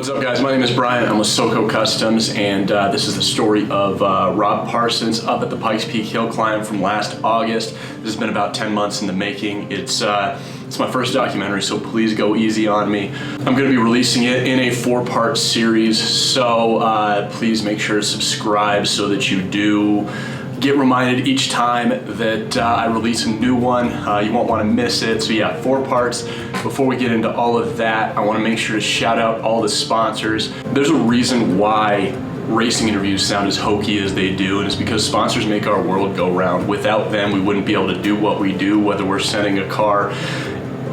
What's up, guys? My name is Brian. I'm with SoCo Customs, and this is the story of Rob Parsons up at the Pikes Peak Hill Climb from last August. This has been about 10 months in the making. It's my first documentary, so please go easy on me. I'm going to be releasing it in a 4-part series, so please make sure to subscribe so that you do get reminded each time that I release a new one. You won't want to miss it. So yeah, 4 parts. Before we get into all of that, I want to make sure to shout out all the sponsors. There's a reason why racing interviews sound as hokey as they do, and it's because sponsors make our world go round. Without them, we wouldn't be able to do what we do, whether we're sending a car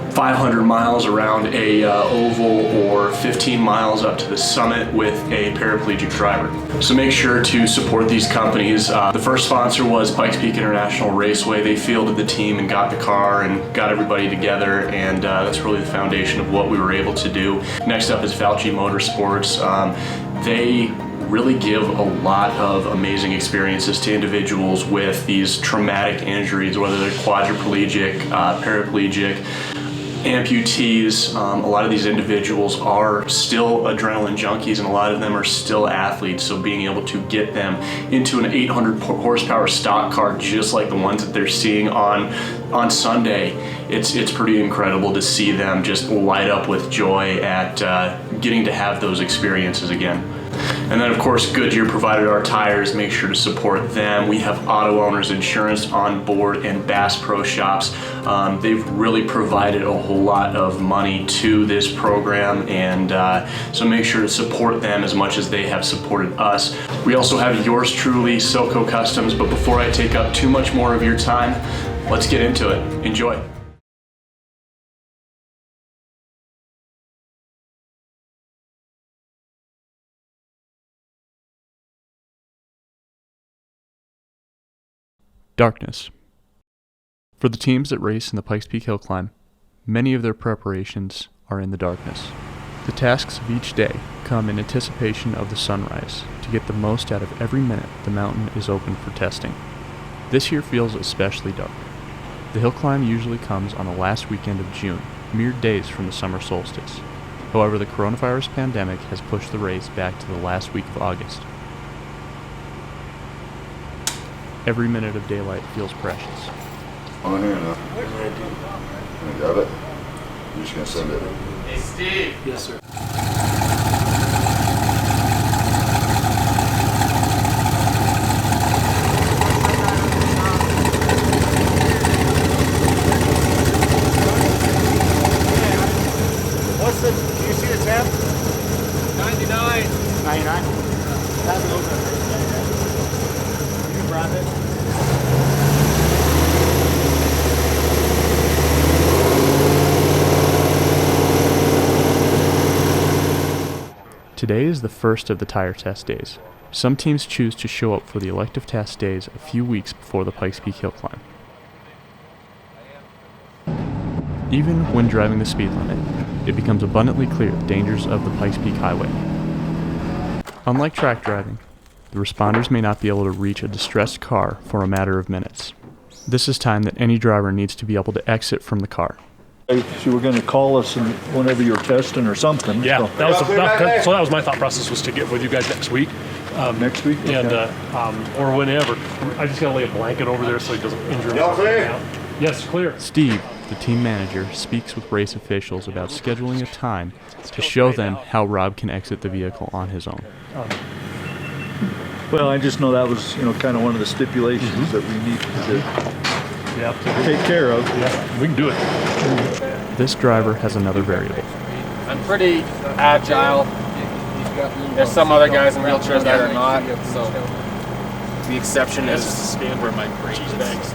500 miles around a oval or 15 miles up to the summit with a paraplegic driver. So make sure to support these companies. The first sponsor was Pikes Peak International Raceway. They fielded the team and got the car and got everybody together, and that's really the foundation of what we were able to do. Next up is Fauci Motorsports. They really give a lot of amazing experiences to individuals with these traumatic injuries, whether they're quadriplegic, paraplegic, amputees. A lot of these individuals are still adrenaline junkies, and a lot of them are still athletes, so being able to get them into an 800 horsepower stock car just like the ones that they're seeing on Sunday, it's pretty incredible to see them just light up with joy at getting to have those experiences again. And then, of course, Goodyear provided our tires. Make sure to support them. We have auto owners insurance on board and Bass Pro Shops. They've really provided a whole lot of money to this program, and so make sure to support them as much as they have supported us. We also have yours truly, SoCo Customs, but before I take up too much more of your time, let's get into it. Enjoy. Darkness. For the teams that race in the Pikes Peak Hill Climb, many of their preparations are in the darkness. The tasks of each day come in anticipation of the sunrise to get the most out of every minute the mountain is open for testing. This year feels especially dark. The hill climb usually comes on the last weekend of June, mere days from the summer solstice. However, the coronavirus pandemic has pushed the race back to the last week of August. Every minute of daylight feels precious. On here now. You got it? You're just gonna send it. Hey, Steve. Yes, sir. Do you see the tab? 99. 99? Tab it over. You can grab it. Today is the first of the tire test days. Some teams choose to show up for the elective test days a few weeks before the Pikes Peak Hill Climb. Even when driving the speed limit, it becomes abundantly clear the dangers of the Pikes Peak Highway. Unlike track driving, the responders may not be able to reach a distressed car for a matter of minutes. This is time that any driver needs to be able to exit from the car. So we're going to call us whenever you're testing or something. Yeah, so. that was my thought process, was to get with you guys next week. Next week? Okay. And or whenever. I just got to lay a blanket over there so he doesn't injure himself. Clear? Yes, clear. Steve, the team manager, speaks with race officials about scheduling a time to show them how Rob can exit the vehicle on his own. Well, I just know that was, kind of one of the stipulations that we need to take care of. Yeah, we can do it. This driver has another variable. I'm pretty agile. There's some other guys in wheelchairs that are not, so the exception is stand where my cheese bags.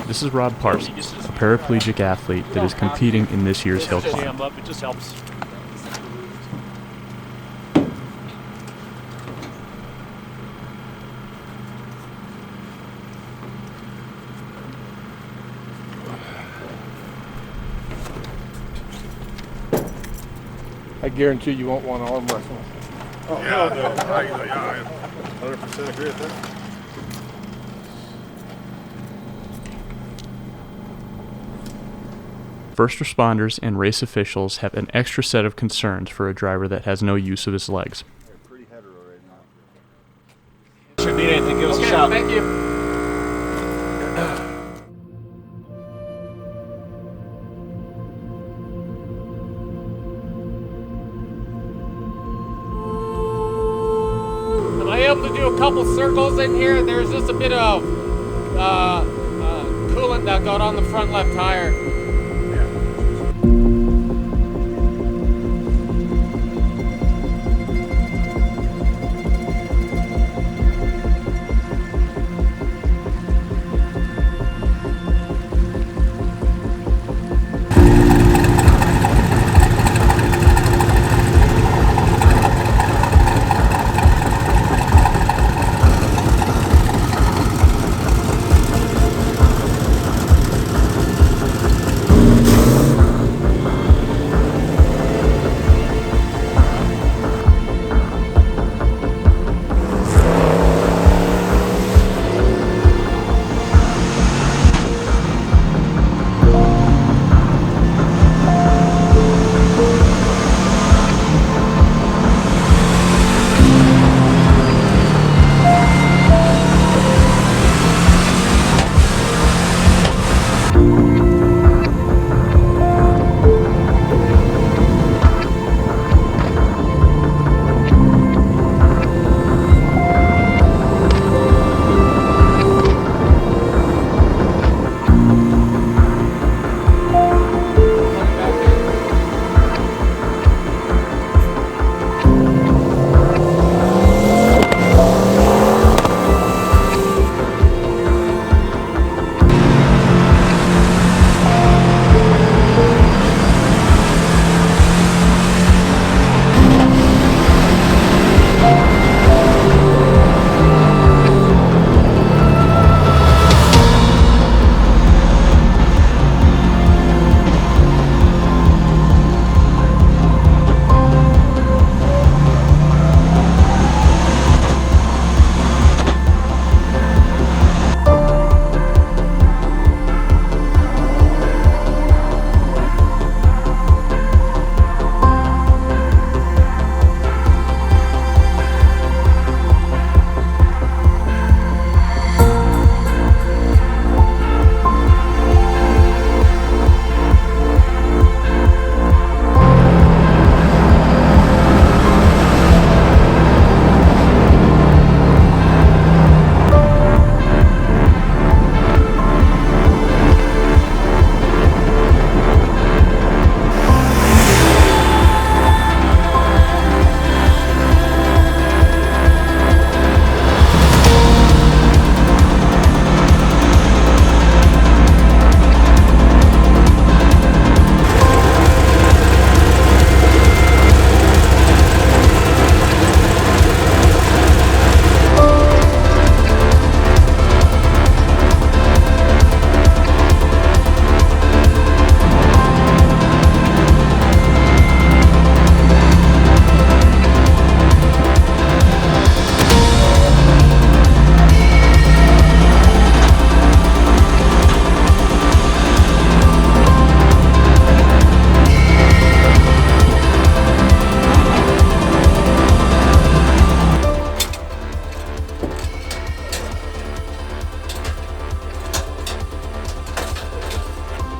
This is Rob Parsons, a paraplegic athlete that is competing in this year's hill climb. Jam up, it just helps. I guarantee you won't want to arm wrestle. Oh, yeah, 100% agree with that. First responders and race officials have an extra set of concerns for a driver that has no use of his legs. Should need anything, give us a shout. Thank you. Am I able to do a couple circles in here? There's just a bit of coolant that got on the front left tire.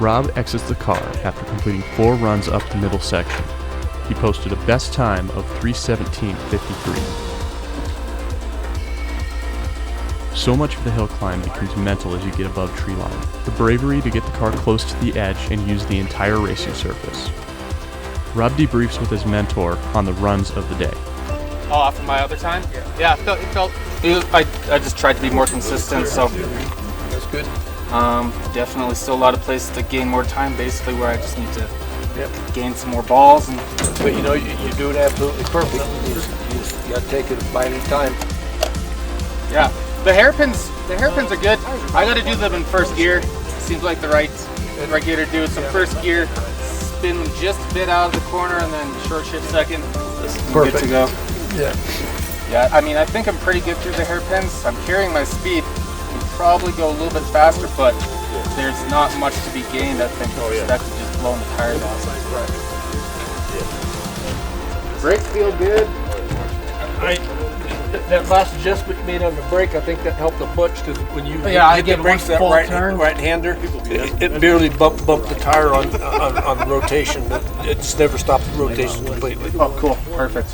Rob exits the car after completing 4 runs up the middle section. He posted a best time of 3:17.53. So much of the hill climb becomes mental as you get above tree line. The bravery to get the car close to the edge and use the entire racing surface. Rob debriefs with his mentor on the runs of the day. Oh, after my other time? Yeah, I just tried to be more consistent, so. That's good. Definitely still a lot of places to gain more time, basically, where I just need to gain some more balls. But you know, you do it absolutely perfect. You got to take it biding time. Yeah, the hairpins are good. I got to do them in first gear. Seems like the right gear to do it. So first gear, spin them just a bit out of the corner, and then short shift second. Perfect. Good to go. Yeah. Yeah, I mean, I think I'm pretty good through the hairpins. I'm carrying my speed. Probably go a little bit faster, but there's not much to be gained. I think I expect to just blowing the tires off. Brakes feel good. That last adjustment you made on the brake, I think that helped a bunch because when you I hit get the brakes that full right turn. hander, it barely bumped the tire on the rotation. It just never stopped the rotation completely. Oh, cool. Perfect.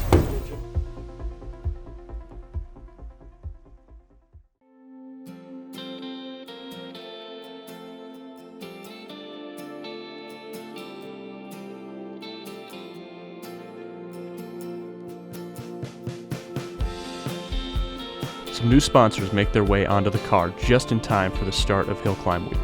Some new sponsors make their way onto the car just in time for the start of Hill Climb Week.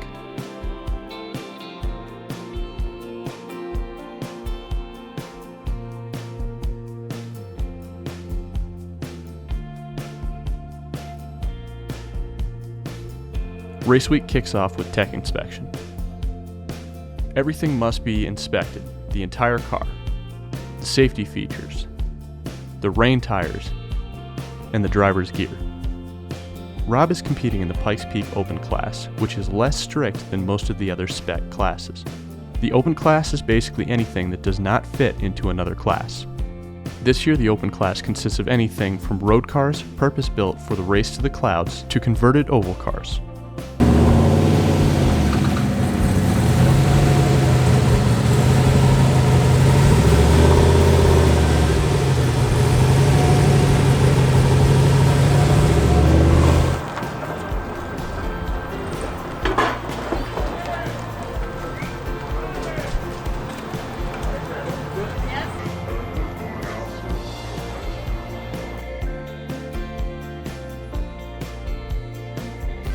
Race week kicks off with tech inspection. Everything must be inspected, the entire car, the safety features, the rain tires, and the driver's gear. Rob is competing in the Pikes Peak Open class, which is less strict than most of the other spec classes. The Open class is basically anything that does not fit into another class. This year the Open class consists of anything from road cars purpose-built for the race to the clouds to converted oval cars.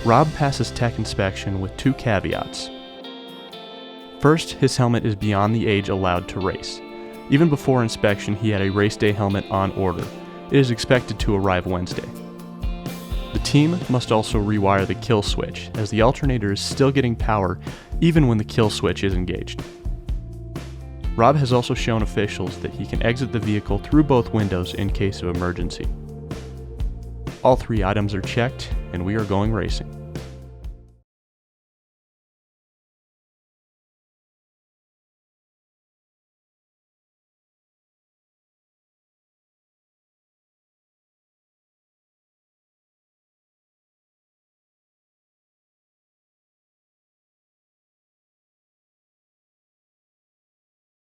Rob passes tech inspection with 2 caveats. First, his helmet is beyond the age allowed to race. Even before inspection, he had a race day helmet on order. It is expected to arrive Wednesday. The team must also rewire the kill switch, as the alternator is still getting power even when the kill switch is engaged. Rob has also shown officials that he can exit the vehicle through both windows in case of emergency. All 3 items are checked, and we are going racing.